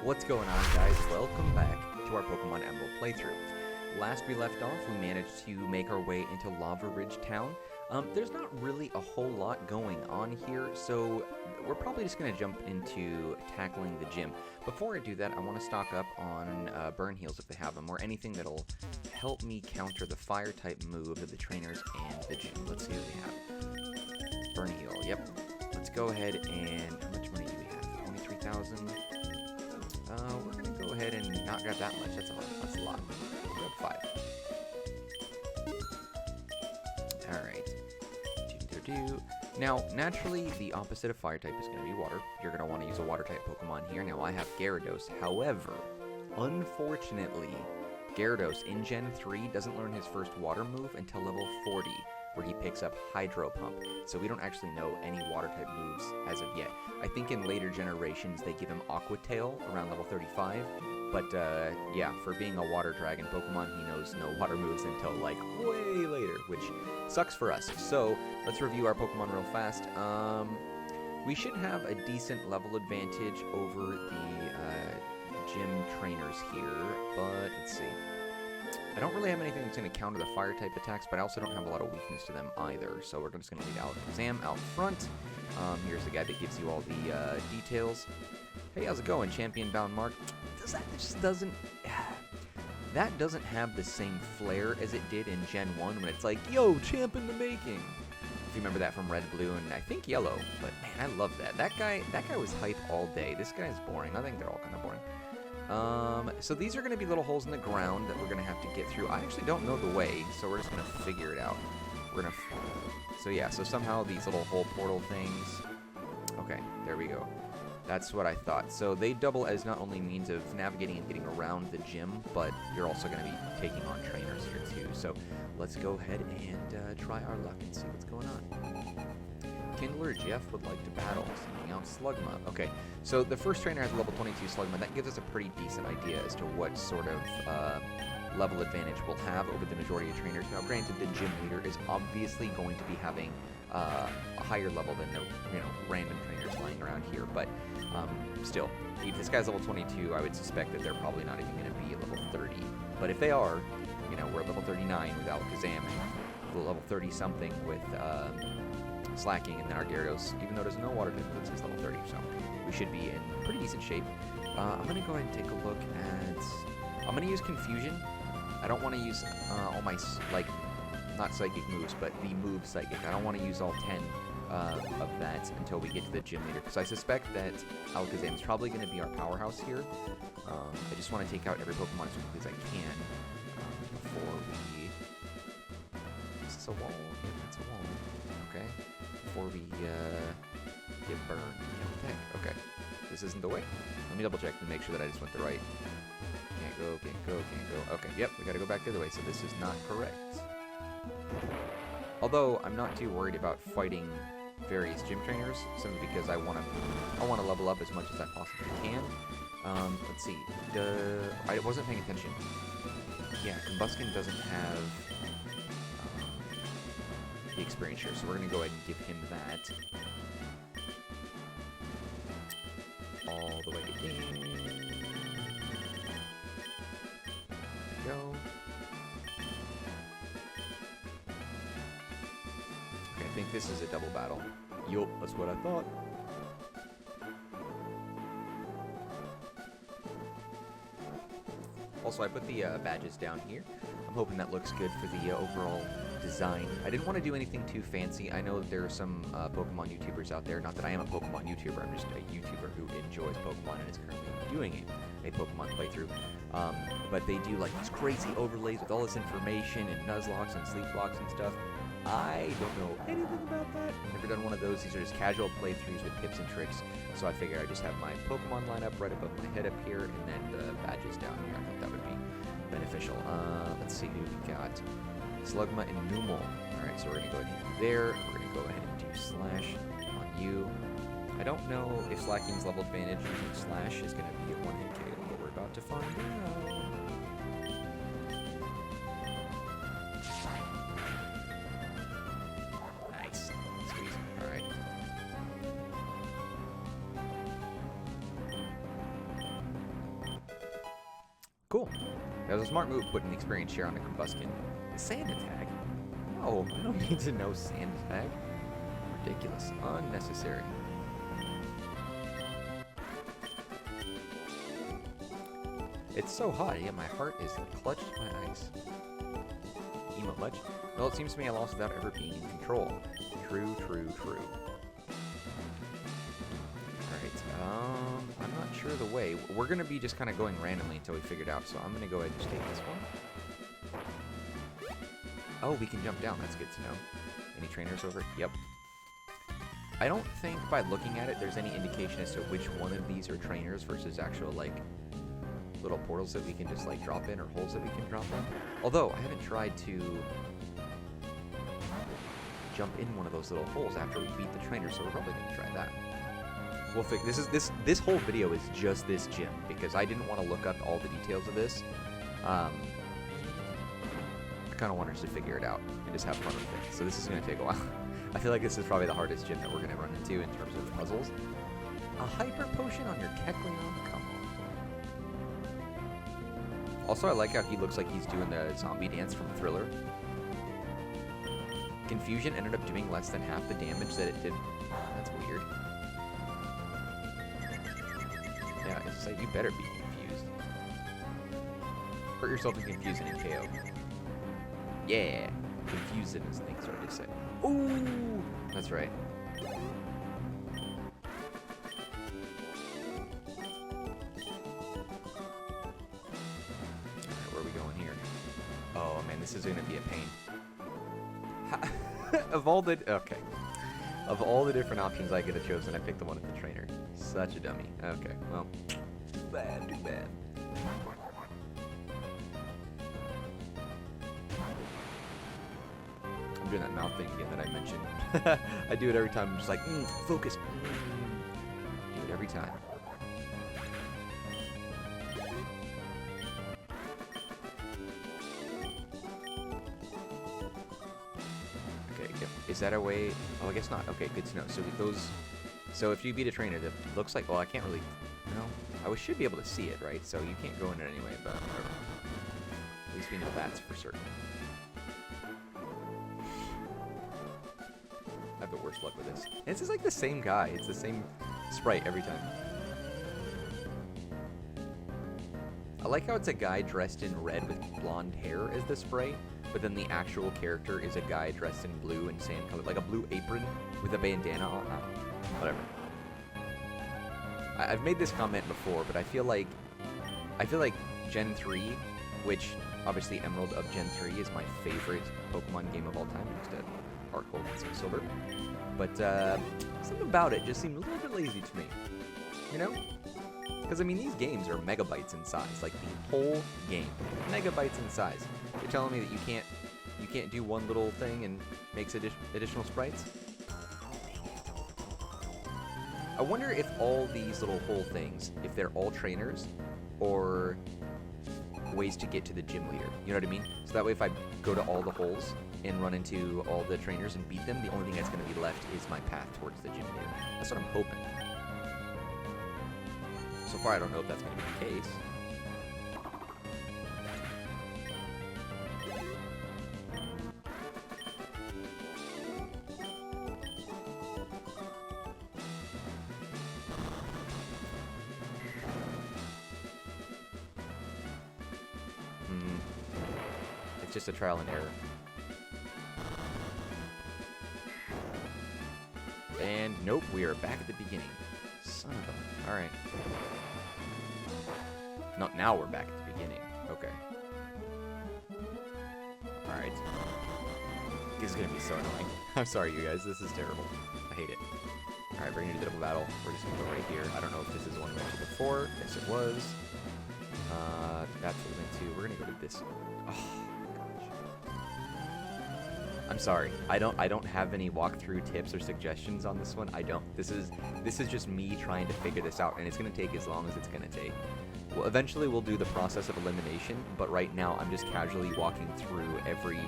What's going on, guys? Welcome back to our Pokemon Emerald playthrough. Last we left off, we managed to make our way into Lavaridge town. There's not really a whole lot going on here, so we're probably just going to jump into tackling the gym. Before I do that, I want to stock up on burn heals if they have them, or anything that'll help me counter the fire-type move of the trainers and the gym. Let's see what we have. Burn heal, yep. Let's go ahead and... How much money do we have? 23,000. We're going to go ahead and not grab that much. That's a lot. We'll grab 5. Alright. Now, naturally, the opposite of Fire-type is going to be Water. You're going to want to use a Water-type Pokemon here. Now, I have Gyarados. However, unfortunately, Gyarados in Gen 3 doesn't learn his first Water move until level 40, where he picks up Hydro Pump. So we don't actually know any Water-type moves as of yet. I think in later generations they give him Aqua Tail around level 35, but yeah, for being a Water Dragon Pokemon, he knows no Water moves until like way later, which sucks for us. So let's review our Pokemon real fast. We should have a decent level advantage over the gym trainers here, but let's see. I don't really have anything that's going to counter the Fire-type attacks, but I also don't have a lot of weakness to them either, so we're just going to lead Alakazam out front. Here's the guy that gives you all the details. Hey, how's it going, Champion Bound Mark? That just doesn't... That doesn't have the same flair as it did in Gen 1, when it's like, yo, champ in the making! If you remember that from Red, Blue, and I think Yellow, but man, I love that. That guy was hype all day. This guy's boring. I think they're all kind of boring. So these are going to be little holes in the ground that we're going to have to get through. I actually don't know the way, so we're just going to figure it out. We're going to... So yeah, so somehow these little hole portal things... Okay, there we go. That's what I thought. So they double as not only means of navigating and getting around the gym, but you're also going to be taking on trainers here too. So let's go ahead and try our luck and see what's going on. Kindler Jeff would like to battle, sending out Slugma. Okay, so the first trainer has a level 22 Slugma. That gives us a pretty decent idea as to what sort of level advantage we'll have over the majority of trainers. Now, granted, the gym leader is obviously going to be having a higher level than the random trainers lying around here, but still, if this guy's level 22, I would suspect that they're probably not even going to be at level 30. But if they are, we're at level 39 with Alakazam and level 30-something with... Slacking, and then our Gyarados, even though there's no water type moves, is level 30, so we should be in pretty decent shape. I'm going to go ahead and take a look at... I'm going to use Confusion. I don't want to use all my, not psychic moves, but the move psychic. I don't want to use all 10 of that until we get to the gym leader, because I suspect that Alakazam is probably going to be our powerhouse here. I just want to take out every Pokemon as quickly as I can before we... Is this a wall? Yeah, that's a wall. Okay. Before we get burned. Okay. This isn't the way. Let me double check to make sure that I just went the right. Can't go. Okay, yep, we gotta go back the other way, so this is not correct. Although, I'm not too worried about fighting various gym trainers, simply because I wanna level up as much as I possibly can. Let's see. I wasn't paying attention. Yeah, Combuskin doesn't have... the experience share, so we're going to go ahead and give him that. All the way in. There we go. Okay, I think this is a double battle. Yup, that's what I thought. Also, I put the badges down here. I'm hoping that looks good for the overall design. I didn't want to do anything too fancy. I know that there are some Pokemon YouTubers out there. Not that I am a Pokemon YouTuber. I'm just a YouTuber who enjoys Pokemon and is currently doing a Pokemon playthrough. But they do like these crazy overlays with all this information and Nuzlocke and Sleep Blocks and stuff. I don't know anything about that. I've never done one of those. These are just casual playthroughs with tips and tricks. So I figured I'd just have my Pokemon line up right above my head up here, and then the badges down here. I thought that would be beneficial. Let's see who we got. Slugma and Numel. Alright, so we're going to go ahead and do there. We're going to go ahead and do Slash on you. I don't know if Slacking's level advantage using Slash is going to be a one-hit KO, but we're about to find out. Nice. Squeeze. Alright. Cool. That was a smart move putting the experience share on the Combuskin. The sand attack? No, I don't need to know sand attack. Ridiculous. Unnecessary. It's so hot, yet my heart is clutched to my ice. Emote much? Well, it seems to me I lost without ever being in control. True, true, true. Alright, I'm not sure the way. We're going to be just kind of going randomly until we figure it out, so I'm going to go ahead and just take this one. Oh, we can jump down. That's good to know. Any trainers over? Yep. I don't think by looking at it there's any indication as to which one of these are trainers versus actual, like, little portals that we can just, like, drop in or holes that we can drop in. Although, I haven't tried to jump in one of those little holes after we beat the trainer, so we're probably going to try that. We'll this whole video is just this gym, because I didn't want to look up all the details of this. I kind of wanted us to figure it out and just have fun with it. So this is going to take a while. I feel like this is probably the hardest gym that we're going to run into in terms of puzzles. A hyper potion on your Kecleon? Come on. Also, I like how he looks like he's doing the zombie dance from Thriller. Confusion ended up doing less than half the damage that it did. That's weird. Yeah, it's like, you better be confused. Hurt yourself and confuse and KO. Yeah! Confuse it as things are to say. Ooh! That's right. Alright, where are we going here? Oh man, this is gonna be a pain. Of all the different options I could have chosen, I picked the one with the trainer. Such a dummy. Okay, well, too bad, too bad. I'm doing that mouth thing again that I mentioned. I do it every time. I'm just like, focus. Do it every time. Is that a way? Oh, I guess not. Okay, good to know. So those, so if you beat a trainer that looks like, well, I can't really, no, I should be able to see it, right? So you can't go in it anyway, but whatever. At least we know that's for certain. I have the worst luck with this. And this is like the same guy. It's the same sprite every time. I like how it's a guy dressed in red with blonde hair as the sprite. But then the actual character is a guy dressed in blue and sand colored, like a blue apron with a bandana on. Whatever. I've made this comment before, but I feel like Gen 3, which obviously Emerald of Gen 3 is my favorite Pokemon game of all time, next to Heart Gold and Silver. But something about it just seemed a little bit lazy to me, you know? Because I mean, these games are megabytes in size, like the whole game, megabytes in size. You're telling me that you can't do one little thing and makes additional sprites? I wonder if all these little hole things, if they're all trainers, or ways to get to the gym leader. You know what I mean? So that way, if I go to all the holes and run into all the trainers and beat them, the only thing that's going to be left is my path towards the gym leader. That's what I'm hoping. So far, I don't know if that's going to be the case. It's just a trial and error. And nope, we are back at the beginning. Son of a... Alright. No, now we're back at the beginning. Okay. Alright. This is gonna be so annoying. I'm sorry, you guys. This is terrible. I hate it. Alright, we're gonna do the double battle. We're just gonna go right here. I don't know if this is the one we went to before. Yes, it was. That's what we went to. We're gonna go to this. Oh, gosh. I'm sorry. I don't have any walkthrough tips or suggestions on this one. I don't. This is just me trying to figure this out, and it's gonna take as long as it's gonna take. Well, eventually we'll do the process of elimination, but right now I'm just casually walking through every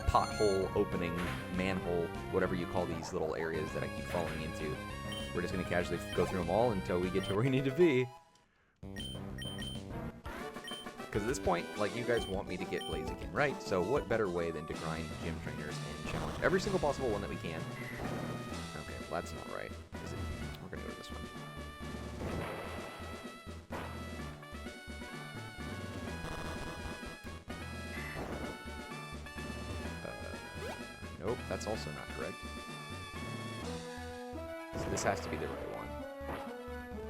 pothole, opening, manhole, whatever you call these little areas that I keep falling into. We're just going to casually go through them all until we get to where we need to be. Because at this point, like, you guys want me to get Blaziken, right? So what better way than to grind gym trainers and challenge every single possible one that we can? Okay, well, that's not right, is it? We're gonna go to this one. Nope, that's also not correct. So this has to be the right one.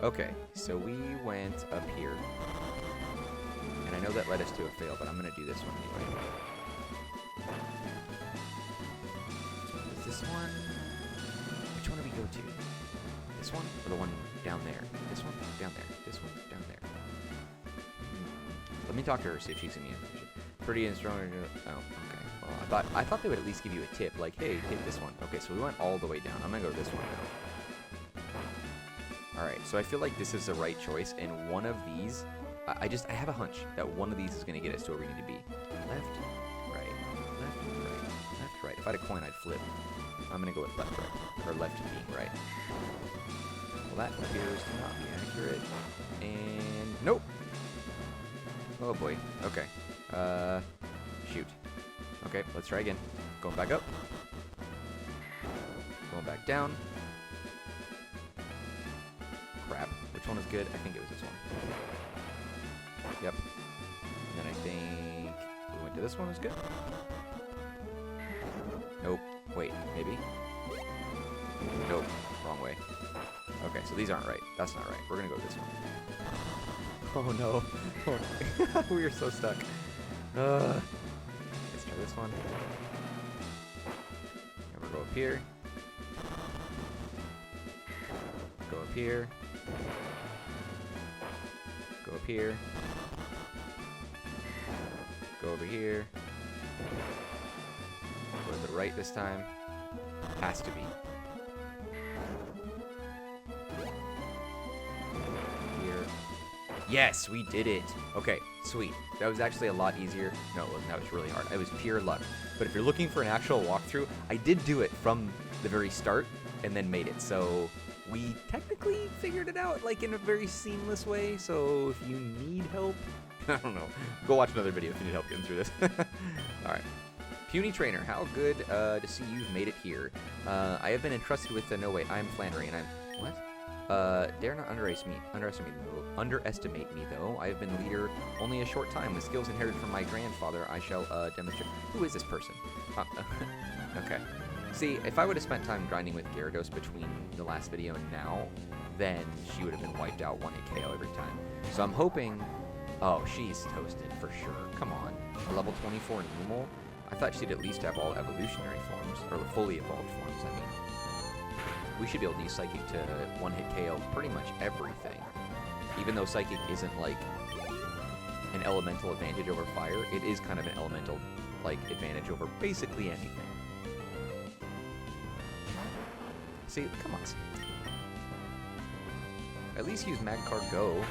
Okay, so we went up here. And I know that led us to a fail, but I'm going to do this one anyway. Is this one? Which one do we go to? This one or the one down there? This one? Down there. This one? Down there. Let me talk to her, see if she's giving me information. Pretty and strong. Oh, okay. Well, I thought they would at least give you a tip, like, hey, hit this one. Okay, so we went all the way down. I'm going to go to this one now. Alright, so I feel like this is the right choice, and one of these... I have a hunch that one of these is going to get us to where we need to be. Left, right, left, right, left, right. If I had a coin, I'd flip. I'm going to go with left, right, or left being right. Well, that appears to not be accurate. And nope. Oh boy. Okay. Shoot. Okay, let's try again. Going back up. Going back down. Crap. Which one is good? I think it was this one. Yep. And then I think we went to this one was good. Nope. Wait, maybe? Nope. Wrong way. Okay, so these aren't right. That's not right. We're gonna go with this one. Oh no. Oh, we are so stuck. Let's try this one. And we'll go up here. Go up here. Go up here. Go over here. Go to the right this time. Has to be. Here. Yes, we did it. Okay, sweet. That was actually a lot easier. No, it wasn't. That was really hard. It was pure luck. But if you're looking for an actual walkthrough, I did do it from the very start and then made it. So we technically figured it out, like, in a very seamless way. So if you need help, I don't know, go watch another video if you need help getting through this. All right. Puny Trainer, how good to see you've made it here. I have been entrusted with the... No, wait, I'm Flannery, and I'm... What? Dare not underestimate me, though. I have been leader only a short time. With skills inherited from my grandfather, I shall demonstrate... Who is this person? Okay. See, if I would have spent time grinding with Gyarados between the last video and now, then she would have been wiped out 1-hit KO every time. So I'm hoping... Oh, she's toasted for sure. Come on. A level 24 normal? I thought she'd at least have all evolutionary forms, or fully evolved forms, I mean. We should be able to use Psychic to 1-hit KO pretty much everything. Even though Psychic isn't, like, an elemental advantage over fire, it is kind of an elemental, like, advantage over basically anything. See, come on. At least use Magkar Go.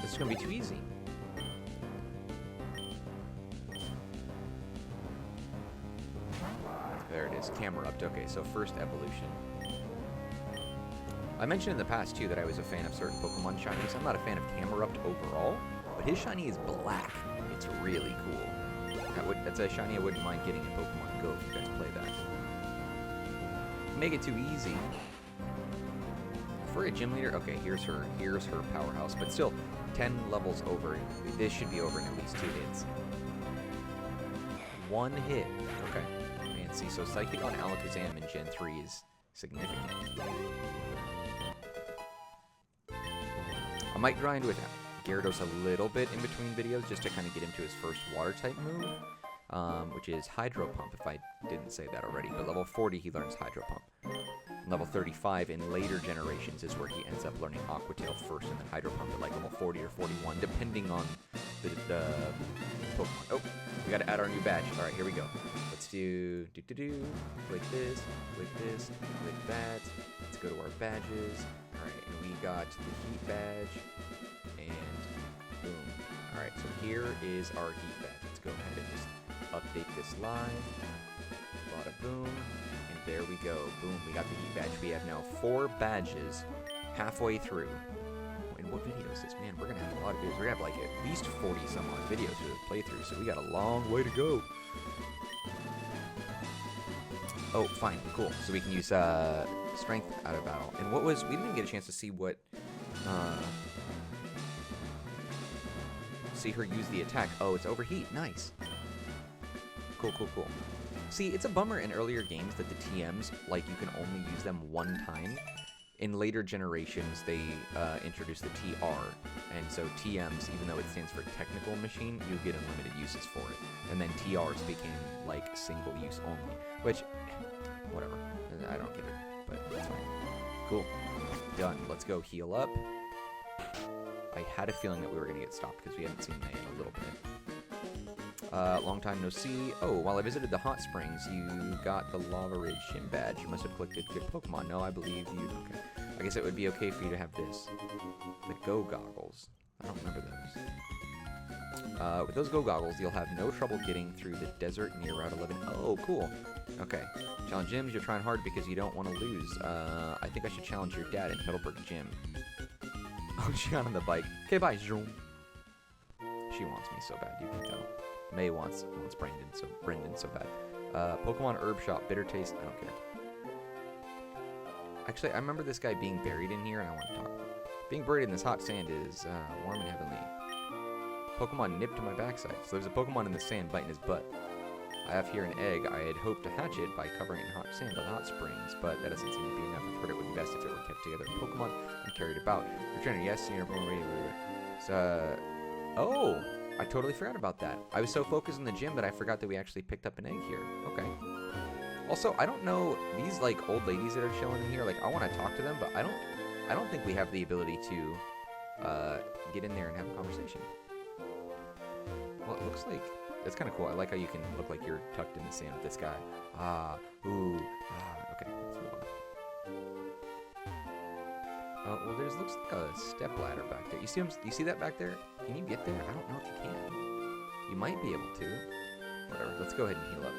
This is going to be too easy. There it is, Camerupt. Okay, so first evolution. I mentioned in the past, too, that I was a fan of certain Pokemon shinies. I'm not a fan of Camerupt overall, but his shiny is black. It's really cool. That's a shiny I wouldn't mind getting in Pokemon Go if you guys play that. Make it too easy. For a gym leader, okay, here's her powerhouse, but still, 10 levels over. This should be over in at least 2 hits. 1 hit. Okay. See, so Psychic on Alakazam in Gen 3 is significant. I might grind with Gyarados a little bit in between videos just to kind of get him to his first Water-type move, which is Hydro Pump, if I didn't say that already. But level 40, he learns Hydro Pump. Level 35 in later generations is where he ends up learning Aqua Tail first and then Hydro Pump at like level 40 or 41, depending on the Pokemon. Oh, we got to add our new badge. All right, here we go. Let's do click this, click that. Let's go to our badges. All right, and we got the Heat badge, and boom. All right, so here is our Heat badge. Let's go ahead and just update this live. Bada boom. There we go. Boom, we got the Heat badge. We have now 4 badges halfway through. And what video is this? Man, we're gonna have a lot of videos. We're gonna have like at least 40 some odd videos to play through, so we got a long way to go. Oh, fine, cool. So we can use strength out of battle. And what was, we didn't even get a chance to see what, see her use the attack. Oh, it's overheat. Nice. Cool, cool, cool. See, it's a bummer in earlier games that the TMs, like, you can only use them one time. In later generations, they introduced the TR, and so TMs, even though it stands for Technical Machine, you get unlimited uses for it. And then TRs became, like, single use only, which, whatever. I don't get it, but that's fine. Cool. Done. Let's go heal up. I had a feeling that we were going to get stopped because we hadn't seen May in a little bit. Long time no see. Oh, while I visited the hot springs, you got the Lavaridge gym badge. You must have collected good Pokemon. No, I believe you. Okay. I guess it would be okay for you to have this. The Go Goggles. I don't remember those. With those Go Goggles, you'll have no trouble getting through the desert near Route 11. Oh, cool. Okay. Challenge gyms. You're trying hard because you don't want to lose. I think I should challenge your dad in Middlebrook Gym. Oh, she got on the bike. Okay, bye. She wants me so bad, you can tell. May wants Brendan so bad. Pokemon Herb Shop, bitter taste. I don't care. Actually, I remember this guy being buried in here, and I want to talk about it. Being buried in this hot sand is warm and heavenly. Pokemon nipped to my backside. So there's a Pokemon in the sand biting his butt. I have here an egg. I had hoped to hatch it by covering it in hot sand by the hot springs, but that doesn't seem to be enough. I've heard it would be best if it were kept together in Pokemon and carried about. Your trainer, yes, senior Pokemon. So, oh, I totally forgot about that. I was so focused on the gym that I forgot that we actually picked up an egg here. Okay. Also, I don't know, these like old ladies that are chilling in here, like I want to talk to them, but I don't think we have the ability to get in there and have a conversation. Well, it looks like that's kind of cool. I like how you can look like you're tucked in the sand with this guy. Okay, let's move on. Well, looks like a step ladder back there. You see that back there? Can you get there? I don't know if you can. You might be able to. Whatever. Let's go ahead and heal up.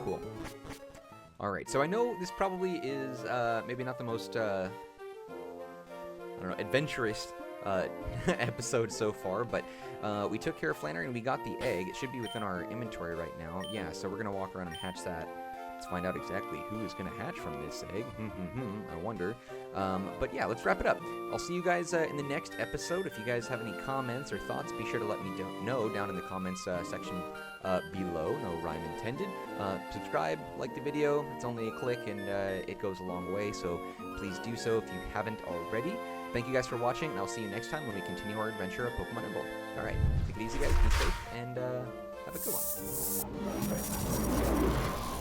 Cool. Alright, so I know this probably is maybe not the most adventurous episode so far, but we took care of Flannery and we got the egg. It should be within our inventory right now. Yeah, so we're gonna walk around and hatch that. Let's find out exactly who is gonna hatch from this egg. I wonder. But yeah, let's wrap it up. I'll see you guys in the next episode. If you guys have any comments or thoughts, be sure to let me know down in the comments section below. No rhyme intended. Subscribe, like the video. It's only a click and it goes a long way, so please do so if you haven't already. Thank you guys for watching, and I'll see you next time when we continue our adventure of Pokémon Emerald. Alright, take it easy guys, be safe, and have a good one.